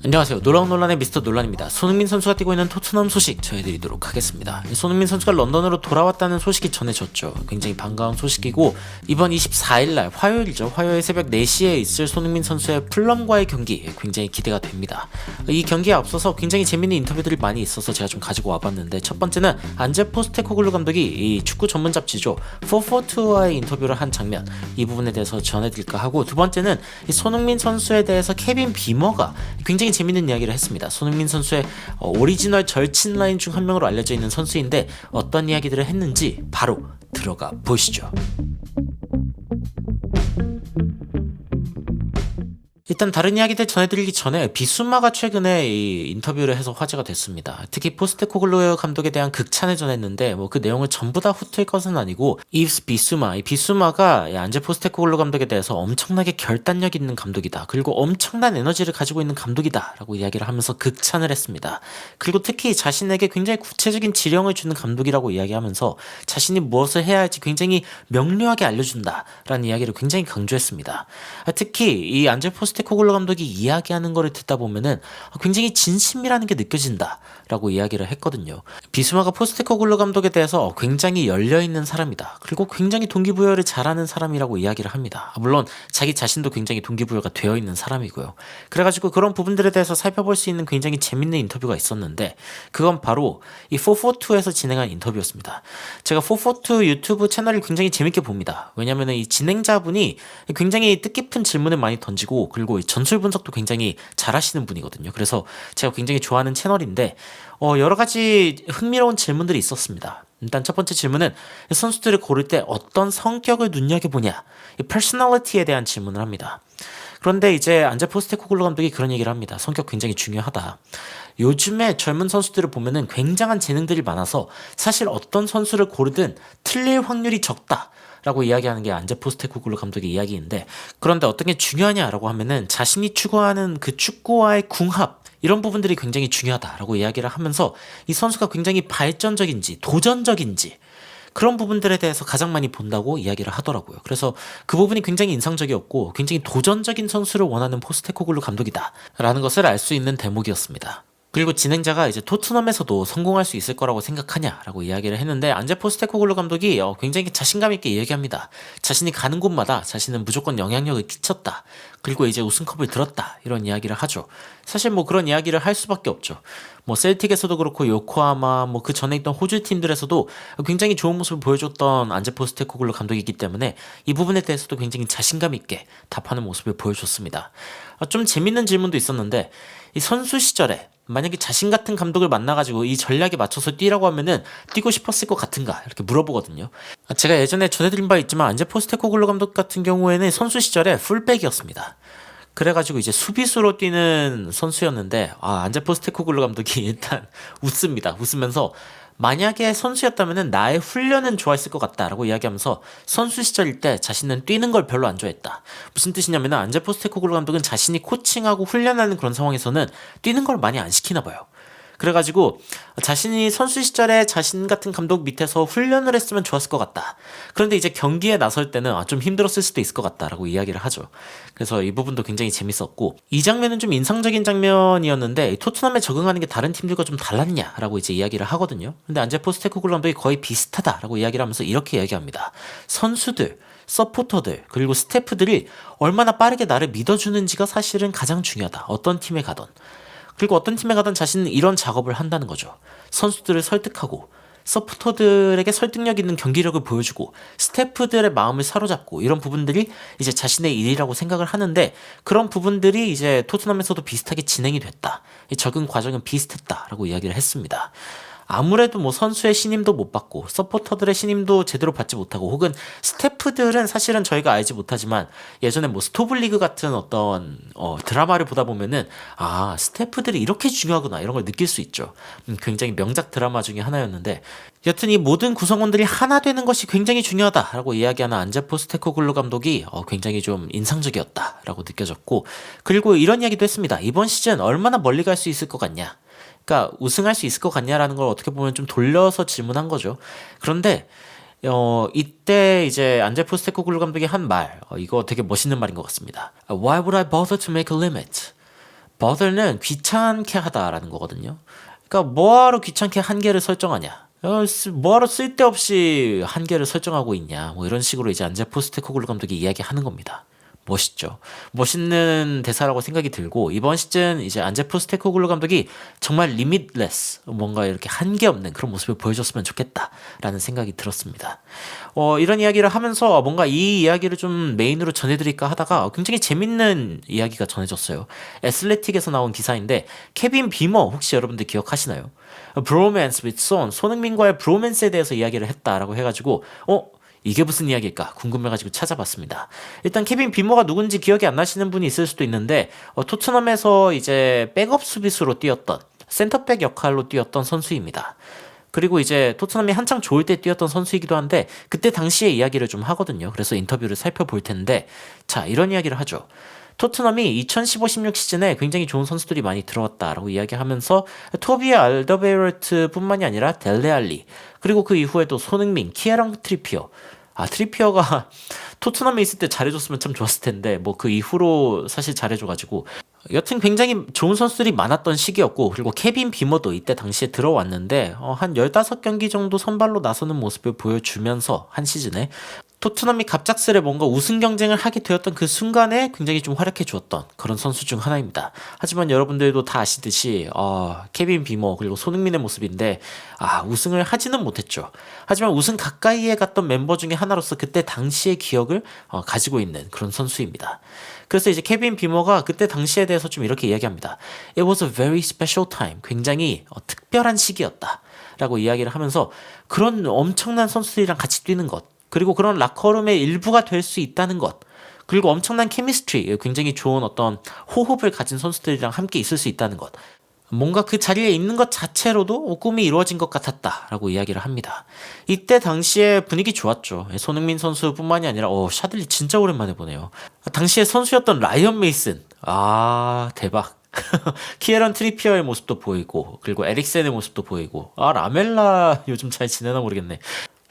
안녕하세요. 놀라운 논란의 미스터 논란입니다. 손흥민 선수가 뛰고 있는 토트넘 소식 전해드리도록 하겠습니다. 손흥민 선수가 런던으로 돌아왔다는 소식이 전해졌죠. 굉장히 반가운 소식이고, 이번 24일날 화요일이죠. 화요일 새벽 4시에 있을 손흥민 선수의 풀럼과의 경기 굉장히 기대가 됩니다. 이 경기에 앞서서 굉장히 재밌는 인터뷰들이 많이 있어서 제가 좀 가지고 와봤는데, 첫 번째는 안제 포스테코글루 감독이 이 축구 전문 잡지죠 442와의 인터뷰를 한 장면, 이 부분에 대해서 전해드릴까 하고, 두 번째는 이 손흥민 선수에 대해서 케빈 비머가 굉장히 재밌는 이야기를 했습니다. 손흥민 선수의 오리지널 절친 라인 중 한 명으로 알려져 있는 선수인데 어떤 이야기들을 했는지 바로 들어가 보시죠. 일단 다른 이야기들 전해드리기 전에 비수마가 최근에 이 인터뷰를 해서 화제가 됐습니다. 특히 포스테코글루 감독에 대한 극찬을 전했는데 그 내용을 전부 다 훑을 것은 아니고, 이 비수마가 안제 포스테코글루 감독에 대해서 엄청나게 결단력 있는 감독이다, 그리고 엄청난 에너지를 가지고 있는 감독이다 라고 이야기를 하면서 극찬을 했습니다. 그리고 특히 자신에게 굉장히 구체적인 지령을 주는 감독이라고 이야기하면서 자신이 무엇을 해야 할지 굉장히 명료하게 알려준다 라는 이야기를 굉장히 강조했습니다. 특히 이 안제 포스테코글루 감독이 이야기하는 거를 듣다 보면은 굉장히 진심이라는 게 느껴진다 라고 이야기를 했거든요. 비수마가 포스테코글루 감독에 대해서 굉장히 열려있는 사람이다, 그리고 굉장히 동기부여를 잘하는 사람이라고 이야기를 합니다. 물론 자기 자신도 굉장히 동기부여가 되어 있는 사람이고요. 그래가지고 그런 부분들에 대해서 살펴볼 수 있는 굉장히 재밌는 인터뷰가 있었는데, 그건 바로 이 442에서 진행한 인터뷰였습니다. 제가 442 유튜브 채널을 굉장히 재밌게 봅니다. 왜냐면은 이 진행자분이 굉장히 뜻깊은 질문을 많이 던지고, 그리고 전술 분석도 굉장히 잘하시는 분이거든요. 그래서 제가 굉장히 좋아하는 채널인데, 여러 가지 흥미로운 질문들이 있었습니다. 일단 첫 번째 질문은 선수들을 고를 때 어떤 성격을 눈여겨보냐, 이 퍼스널리티에 대한 질문을 합니다. 그런데 이제 안제 포스테코글루 감독이 그런 얘기를 합니다. 성격 굉장히 중요하다. 요즘에 젊은 선수들을 보면은 굉장한 재능들이 많아서 사실 어떤 선수를 고르든 틀릴 확률이 적다 라고 이야기하는 게 안제 포스테코글루 감독의 이야기인데, 그런데 어떤 게 중요하냐라고 하면은 자신이 추구하는 그 축구와의 궁합, 이런 부분들이 굉장히 중요하다라고 이야기를 하면서 이 선수가 굉장히 발전적인지 도전적인지 그런 부분들에 대해서 가장 많이 본다고 이야기를 하더라고요. 그래서 그 부분이 굉장히 인상적이었고, 굉장히 도전적인 선수를 원하는 포스테코글루 감독이다 라는 것을 알 수 있는 대목이었습니다. 그리고 진행자가 이제 토트넘에서도 성공할 수 있을 거라고 생각하냐라고 이야기를 했는데, 안제 포스테코글루 감독이 굉장히 자신감 있게 얘기합니다. 자신이 가는 곳마다 자신은 무조건 영향력을 끼쳤다, 그리고 이제 우승컵을 들었다, 이런 이야기를 하죠. 사실 그런 이야기를 할 수밖에 없죠. 셀틱에서도 그렇고 요코하마 그 전에 있던 호주 팀들에서도 굉장히 좋은 모습을 보여줬던 안제 포스테코글루 감독이기 때문에 이 부분에 대해서도 굉장히 자신감 있게 답하는 모습을 보여줬습니다. 좀 재밌는 질문도 있었는데, 이 선수 시절에 만약에 자신 같은 감독을 만나가지고 이 전략에 맞춰서 뛰라고 하면은 뛰고 싶었을 것 같은가, 이렇게 물어보거든요. 제가 예전에 전해드린 바 있지만 안제 포스테코글루 감독 같은 경우에는 선수 시절에 풀백이었습니다. 그래가지고 이제 수비수로 뛰는 선수였는데, 안제 포스테코글루 감독이 일단 웃습니다. 웃으면서 만약에 선수였다면은 나의 훈련은 좋아했을 것 같다라고 이야기하면서 선수 시절일 때 자신은 뛰는 걸 별로 안 좋아했다. 무슨 뜻이냐면은 안제 포스테코글루 감독은 자신이 코칭하고 훈련하는 그런 상황에서는 뛰는 걸 많이 안 시키나 봐요. 그래가지고 자신이 선수 시절에 자신 같은 감독 밑에서 훈련을 했으면 좋았을 것 같다. 그런데 이제 경기에 나설 때는 좀 힘들었을 수도 있을 것 같다라고 이야기를 하죠. 그래서 이 부분도 굉장히 재밌었고, 이 장면은 좀 인상적인 장면이었는데, 토트넘에 적응하는 게 다른 팀들과 좀 달랐냐라고 이제 이야기를 하거든요. 근데 안제 포스테코글루 감독이 거의 비슷하다라고 이야기를 하면서 이렇게 이야기합니다. 선수들, 서포터들, 그리고 스태프들이 얼마나 빠르게 나를 믿어주는지가 사실은 가장 중요하다, 어떤 팀에 가던. 그리고 어떤 팀에 가든 자신은 이런 작업을 한다는 거죠. 선수들을 설득하고, 서포터들에게 설득력 있는 경기력을 보여주고, 스태프들의 마음을 사로잡고, 이런 부분들이 이제 자신의 일이라고 생각을 하는데, 그런 부분들이 이제 토트넘에서도 비슷하게 진행이 됐다, 이 적응 과정은 비슷했다라고 이야기를 했습니다. 아무래도 선수의 신임도 못 받고, 서포터들의 신임도 제대로 받지 못하고, 혹은 스태프들은 사실은 저희가 알지 못하지만 예전에 스토블리그 같은 어떤 드라마를 보다 보면은 스태프들이 이렇게 중요하구나, 이런 걸 느낄 수 있죠. 굉장히 명작 드라마 중에 하나였는데, 여튼 이 모든 구성원들이 하나 되는 것이 굉장히 중요하다라고 이야기하는 안제 포스테코글루 감독이 굉장히 좀 인상적이었다라고 느껴졌고, 그리고 이런 이야기도 했습니다. 이번 시즌 얼마나 멀리 갈 수 있을 것 같냐, 그러니까 우승할 수 있을 것 같냐라는 걸 어떻게 보면 좀 돌려서 질문한 거죠. 그런데 이때 이제 안제 포스테코글루 감독이 한 말, 이거 되게 멋있는 말인 것 같습니다. Why would I bother to make a limit? bother는 귀찮게 하다라는 거거든요. 그러니까 뭐하러 귀찮게 한계를 설정하냐? 뭐하러 쓸데없이 한계를 설정하고 있냐? 뭐 이런 식으로 이제 안제 포스테코글루 감독이 이야기하는 겁니다. 멋있죠. 멋있는 대사라고 생각이 들고 이번 시즌 이제 안제 포스테코글루 감독이 정말 리미트레스 뭔가 이렇게 한계 없는 그런 모습을 보여줬으면 좋겠다라는 생각이 들었습니다. 이런 이야기를 하면서 뭔가 이 이야기를 좀 메인으로 전해드릴까 하다가 굉장히 재밌는 이야기가 전해졌어요. 애슬레틱에서 나온 기사인데 케빈 비머 혹시 여러분들 기억하시나요? 브로맨스 with 손 손흥민과의 브로맨스에 대해서 이야기를 했다라고 해가지고 이게 무슨 이야기일까 궁금해가지고 찾아봤습니다. 일단 케빈 비머가 누군지 기억이 안 나시는 분이 있을 수도 있는데 토트넘에서 이제 백업 수비수로 뛰었던 센터백 역할로 뛰었던 선수입니다. 그리고 이제 토트넘이 한창 좋을 때 뛰었던 선수이기도 한데 그때 당시의 이야기를 좀 하거든요. 그래서 인터뷰를 살펴볼 텐데 자 이런 이야기를 하죠. 토트넘이 2015-16 시즌에 굉장히 좋은 선수들이 많이 들어왔다라고 이야기하면서 토비 알더베이러트 뿐만이 아니라 델레알리 그리고 그 이후에도 손흥민, 키에랑 트리피어 트리피어가 토트넘에 있을 때 잘해줬으면 참 좋았을 텐데 뭐 그 이후로 사실 잘해줘가지고 여튼 굉장히 좋은 선수들이 많았던 시기였고 그리고 케빈 비머도 이때 당시에 들어왔는데 한 15경기 정도 선발로 나서는 모습을 보여주면서 한 시즌에 토트넘이 갑작스레 뭔가 우승 경쟁을 하게 되었던 그 순간에 굉장히 좀 활약해 주었던 그런 선수 중 하나입니다. 하지만 여러분들도 다 아시듯이 케빈 비머 그리고 손흥민의 모습인데 우승을 하지는 못했죠. 하지만 우승 가까이에 갔던 멤버 중에 하나로서 그때 당시의 기억을 가지고 있는 그런 선수입니다. 그래서 이제 케빈 비머가 그때 당시에 대해서 좀 이렇게 이야기합니다. It was a very special time. 굉장히 특별한 시기였다. 라고 이야기를 하면서 그런 엄청난 선수들이랑 같이 뛰는 것 그리고 그런 라커룸의 일부가 될 수 있다는 것 그리고 엄청난 케미스트리 굉장히 좋은 어떤 호흡을 가진 선수들이랑 함께 있을 수 있다는 것 뭔가 그 자리에 있는 것 자체로도 꿈이 이루어진 것 같았다라고 이야기를 합니다. 이때 당시에 분위기 좋았죠. 손흥민 선수뿐만이 아니라 샤들리 진짜 오랜만에 보네요. 당시에 선수였던 라이언 메이슨 대박. 키에런 트리피어의 모습도 보이고 그리고 에릭센의 모습도 보이고 라멜라 요즘 잘 지내나 모르겠네.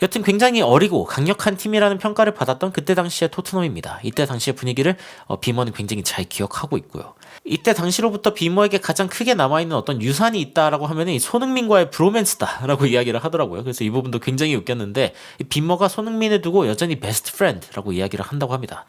여튼 굉장히 어리고 강력한 팀이라는 평가를 받았던 그때 당시의 토트넘입니다. 이때 당시의 분위기를 비머는 굉장히 잘 기억하고 있고요. 이때 당시로부터 비머에게 가장 크게 남아있는 어떤 유산이 있다라고 하면 이 손흥민과의 브로맨스다라고 이야기를 하더라고요. 그래서 이 부분도 굉장히 웃겼는데 이 비머가 손흥민을 두고 여전히 베스트 프렌드라고 이야기를 한다고 합니다.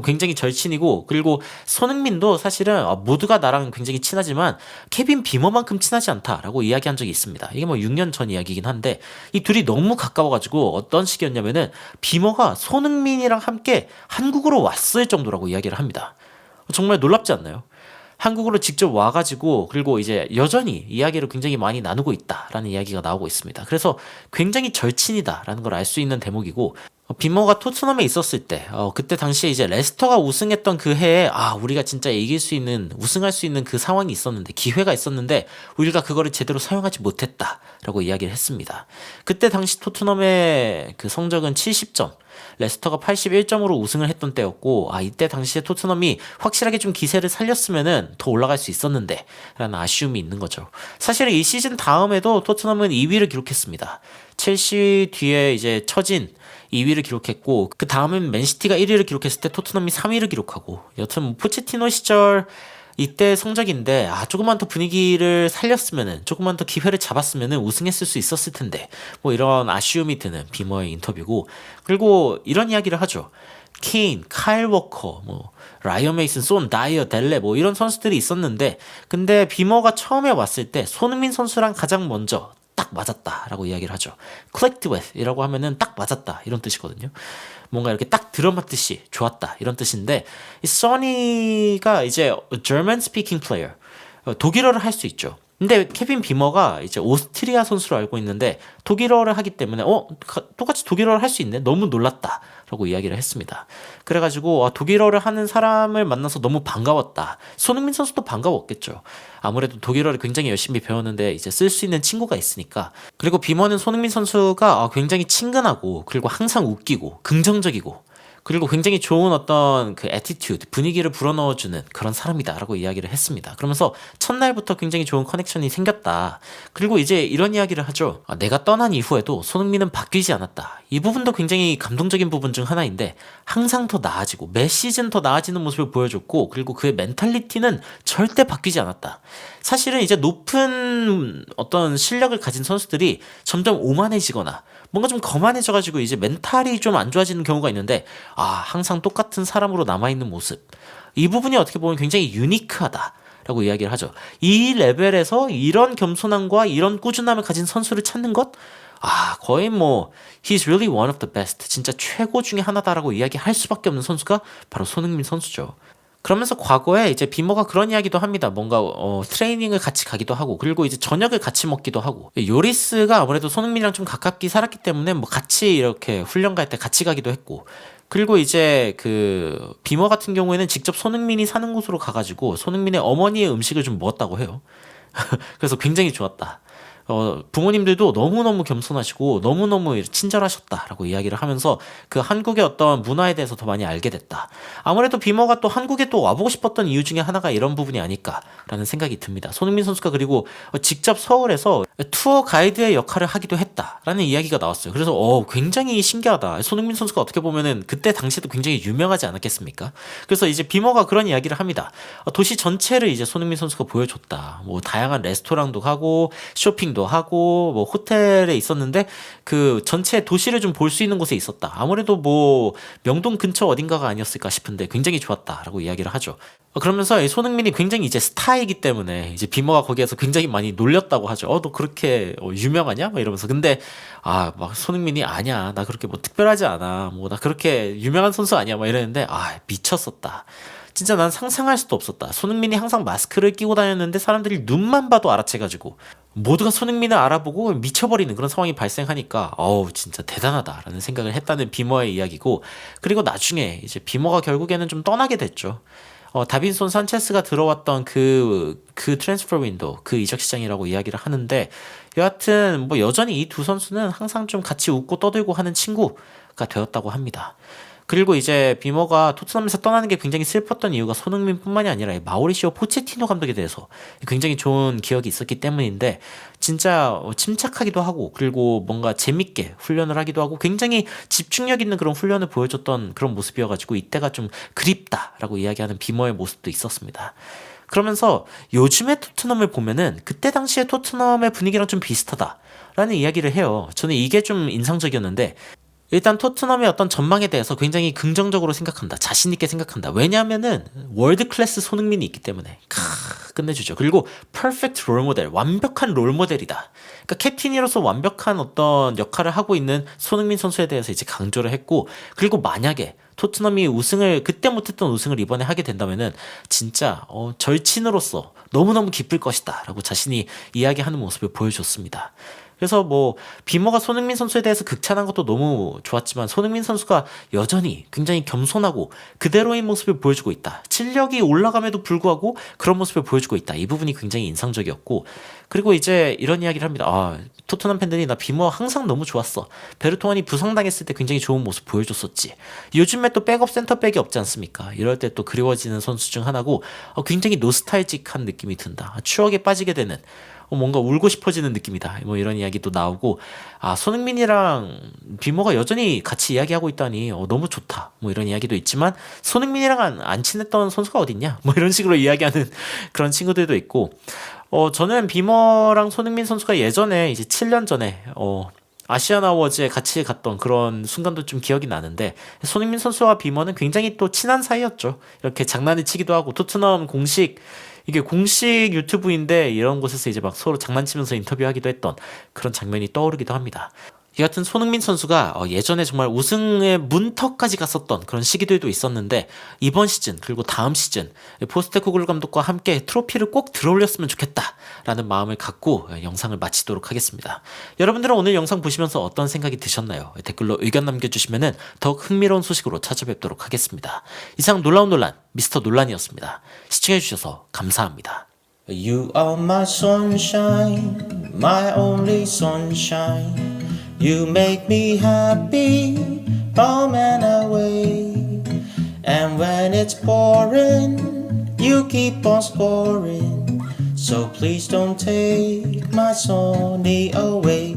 굉장히 절친이고 그리고 손흥민도 사실은 모두가 나랑 굉장히 친하지만 케빈 비머만큼 친하지 않다라고 이야기한 적이 있습니다. 이게 뭐 6년 전 이야기이긴 한데 이 둘이 너무 가까워가지고 어떤 식이었냐면은 비머가 손흥민이랑 함께 한국으로 왔을 정도라고 이야기를 합니다. 정말 놀랍지 않나요? 한국으로 직접 와가지고 그리고 이제 여전히 이야기를 굉장히 많이 나누고 있다라는 이야기가 나오고 있습니다. 그래서 굉장히 절친이다라는 걸 알 수 있는 대목이고 비머가 토트넘에 있었을 때 그때 당시에 이제 레스터가 우승했던 그 해에 우리가 진짜 이길 수 있는 우승할 수 있는 그 상황이 있었는데 기회가 있었는데 우리가 그거를 제대로 사용하지 못했다라고 이야기를 했습니다. 그때 당시 토트넘의 그 성적은 70점 레스터가 81점으로 우승을 했던 때였고 이때 당시에 토트넘이 확실하게 좀 기세를 살렸으면은 더 올라갈 수 있었는데 라는 아쉬움이 있는 거죠. 사실 이 시즌 다음에도 토트넘은 2위를 기록했습니다. 첼시 뒤에 이제 처진 2위를 기록했고 그 다음엔 맨시티가 1위를 기록했을 때 토트넘이 3위를 기록하고 여튼 포체티노 시절 이때 성적인데 조금만 더 분위기를 살렸으면은 조금만 더 기회를 잡았으면은 우승했을 수 있었을 텐데 뭐 이런 아쉬움이 드는 비머의 인터뷰고 그리고 이런 이야기를 하죠. 케인, 카일 워커, 뭐 라이언 메이슨, 손, 다이어, 델레 뭐 이런 선수들이 있었는데 근데 비머가 처음에 왔을 때 손흥민 선수랑 가장 먼저 딱 맞았다라고 이야기를 하죠. clicked with 이라고 하면은 딱 맞았다 이런 뜻이거든요. 뭔가 이렇게 딱 들어맞듯이 좋았다 이런 뜻인데 이 써니가 이제 German speaking player 독일어를 할 수 있죠. 근데 케빈 비머가 이제 오스트리아 선수로 알고 있는데 독일어를 하기 때문에 똑같이 독일어를 할 수 있네 너무 놀랐다 라고 이야기를 했습니다. 그래가지고 독일어를 하는 사람을 만나서 너무 반가웠다. 손흥민 선수도 반가웠겠죠. 아무래도 독일어를 굉장히 열심히 배웠는데 이제 쓸 수 있는 친구가 있으니까. 그리고 비머는 손흥민 선수가 굉장히 친근하고 그리고 항상 웃기고 긍정적이고 그리고 굉장히 좋은 어떤 그 애티튜드, 분위기를 불어넣어주는 그런 사람이다라고 이야기를 했습니다. 그러면서 첫날부터 굉장히 좋은 커넥션이 생겼다. 그리고 이제 이런 이야기를 하죠. 내가 떠난 이후에도 손흥민은 바뀌지 않았다. 이 부분도 굉장히 감동적인 부분 중 하나인데 항상 더 나아지고 매 시즌 더 나아지는 모습을 보여줬고 그리고 그의 멘탈리티는 절대 바뀌지 않았다. 사실은 이제 높은 어떤 실력을 가진 선수들이 점점 오만해지거나 뭔가 좀 거만해져가지고 이제 멘탈이 좀 안 좋아지는 경우가 있는데 항상 똑같은 사람으로 남아있는 모습. 이 부분이 어떻게 보면 굉장히 유니크하다. 라고 이야기를 하죠. 이 레벨에서 이런 겸손함과 이런 꾸준함을 가진 선수를 찾는 것? 거의 뭐 he's really one of the best. 진짜 최고 중에 하나다라고 이야기할 수밖에 없는 선수가 바로 손흥민 선수죠. 그러면서 과거에 이제 비머가 그런 이야기도 합니다. 뭔가 트레이닝을 같이 가기도 하고 그리고 이제 저녁을 같이 먹기도 하고 요리스가 아무래도 손흥민이랑 좀 가깝게 살았기 때문에 뭐 같이 이렇게 훈련 갈 때 같이 가기도 했고 그리고 이제 그 비머 같은 경우에는 직접 손흥민이 사는 곳으로 가가지고 손흥민의 어머니의 음식을 좀 먹었다고 해요. 그래서 굉장히 좋았다. 부모님들도 너무너무 겸손하시고 너무너무 친절하셨다라고 이야기를 하면서 그 한국의 어떤 문화에 대해서 더 많이 알게 됐다. 아무래도 비머가 또 한국에 또 와보고 싶었던 이유 중에 하나가 이런 부분이 아닐까라는 생각이 듭니다. 손흥민 선수가 그리고 직접 서울에서 투어 가이드의 역할을 하기도 했다라는 이야기가 나왔어요. 그래서 굉장히 신기하다. 손흥민 선수가 어떻게 보면은 그때 당시에도 굉장히 유명하지 않았겠습니까? 그래서 이제 비머가 그런 이야기를 합니다. 도시 전체를 이제 손흥민 선수가 보여줬다. 뭐 다양한 레스토랑도 가고 쇼핑도 하고 뭐 호텔에 있었는데 그 전체 도시를 좀 볼 수 있는 곳에 있었다. 아무래도 뭐 명동 근처 어딘가가 아니었을까 싶은데 굉장히 좋았다라고 이야기를 하죠. 그러면서 손흥민이 굉장히 이제 스타이기 때문에 이제 비머가 거기에서 굉장히 많이 놀렸다고 하죠. 너 그렇게 유명하냐? 막 이러면서 근데 막 손흥민이 아니야. 나 그렇게 뭐 특별하지 않아. 뭐 나 그렇게 유명한 선수 아니야. 막 이랬는데 미쳤었다. 진짜 난 상상할 수도 없었다. 손흥민이 항상 마스크를 끼고 다녔는데 사람들이 눈만 봐도 알아채가지고 모두가 손흥민을 알아보고 미쳐버리는 그런 상황이 발생하니까 진짜 대단하다라는 생각을 했다는 비머의 이야기고 그리고 나중에 이제 비머가 결국에는 좀 떠나게 됐죠. 다빈손 산체스가 들어왔던 그 트랜스퍼 윈도우, 그 이적 시장이라고 이야기를 하는데 여하튼 뭐 여전히 이 두 선수는 항상 좀 같이 웃고 떠들고 하는 친구가 되었다고 합니다. 그리고 이제 비머가 토트넘에서 떠나는 게 굉장히 슬펐던 이유가 손흥민뿐만이 아니라 마우리시오 포체티노 감독에 대해서 굉장히 좋은 기억이 있었기 때문인데 진짜 침착하기도 하고 그리고 뭔가 재밌게 훈련을 하기도 하고 굉장히 집중력 있는 그런 훈련을 보여줬던 그런 모습이어가지고 이때가 좀 그립다라고 이야기하는 비머의 모습도 있었습니다. 그러면서 요즘의 토트넘을 보면은 그때 당시의 토트넘의 분위기랑 좀 비슷하다라는 이야기를 해요. 저는 이게 좀 인상적이었는데 일단 토트넘의 어떤 전망에 대해서 굉장히 긍정적으로 생각한다. 자신있게 생각한다. 왜냐하면은 월드 클래스 손흥민이 있기 때문에 끝내주죠. 그리고 퍼펙트 롤모델, 완벽한 롤모델이다. 그러니까 캡틴으로서 완벽한 어떤 역할을 하고 있는 손흥민 선수에 대해서 이제 강조를 했고 그리고 만약에 토트넘이 그때 못했던 우승을 이번에 하게 된다면은 진짜 절친으로서 너무너무 기쁠 것이다 라고 자신이 이야기하는 모습을 보여줬습니다. 그래서 뭐 비머가 손흥민 선수에 대해서 극찬한 것도 너무 좋았지만 손흥민 선수가 여전히 굉장히 겸손하고 그대로의 모습을 보여주고 있다. 실력이 올라감에도 불구하고 그런 모습을 보여주고 있다. 이 부분이 굉장히 인상적이었고 그리고 이제 이런 이야기를 합니다. 토트넘 팬들이 나 비머 항상 너무 좋았어. 베르토안이 부상당했을 때 굉장히 좋은 모습 보여줬었지. 요즘에 또 백업 센터백이 없지 않습니까? 이럴 때 또 그리워지는 선수 중 하나고 굉장히 노스탈직한 느낌이 든다. 추억에 빠지게 되는 뭔가 울고 싶어지는 느낌이다. 뭐 이런 이야기도 나오고 손흥민이랑 비머가 여전히 같이 이야기하고 있다니 너무 좋다. 뭐 이런 이야기도 있지만 손흥민이랑 안 친했던 선수가 어딨냐? 뭐 이런 식으로 이야기하는 그런 친구들도 있고 저는 비머랑 손흥민 선수가 예전에 이제 7년 전에 아시안 어워즈에 같이 갔던 그런 순간도 좀 기억이 나는데 손흥민 선수와 비머는 굉장히 또 친한 사이였죠. 이렇게 장난을 치기도 하고 토트넘 이게 공식 유튜브인데 이런 곳에서 이제 막 서로 장난치면서 인터뷰하기도 했던 그런 장면이 떠오르기도 합니다. 여하튼 손흥민 선수가 예전에 정말 우승의 문턱까지 갔었던 그런 시기들도 있었는데 이번 시즌 그리고 다음 시즌 포스테코글루 감독과 함께 트로피를 꼭 들어올렸으면 좋겠다라는 마음을 갖고 영상을 마치도록 하겠습니다. 여러분들은 오늘 영상 보시면서 어떤 생각이 드셨나요? 댓글로 의견 남겨주시면 더욱 흥미로운 소식으로 찾아뵙도록 하겠습니다. 이상 놀라운 논란 미스터 논란이었습니다. 시청해주셔서 감사합니다. You are my sunshine, my only sunshine. You make me happy, home and away. it's boring, you keep on scoring. So please don't take my Sony away.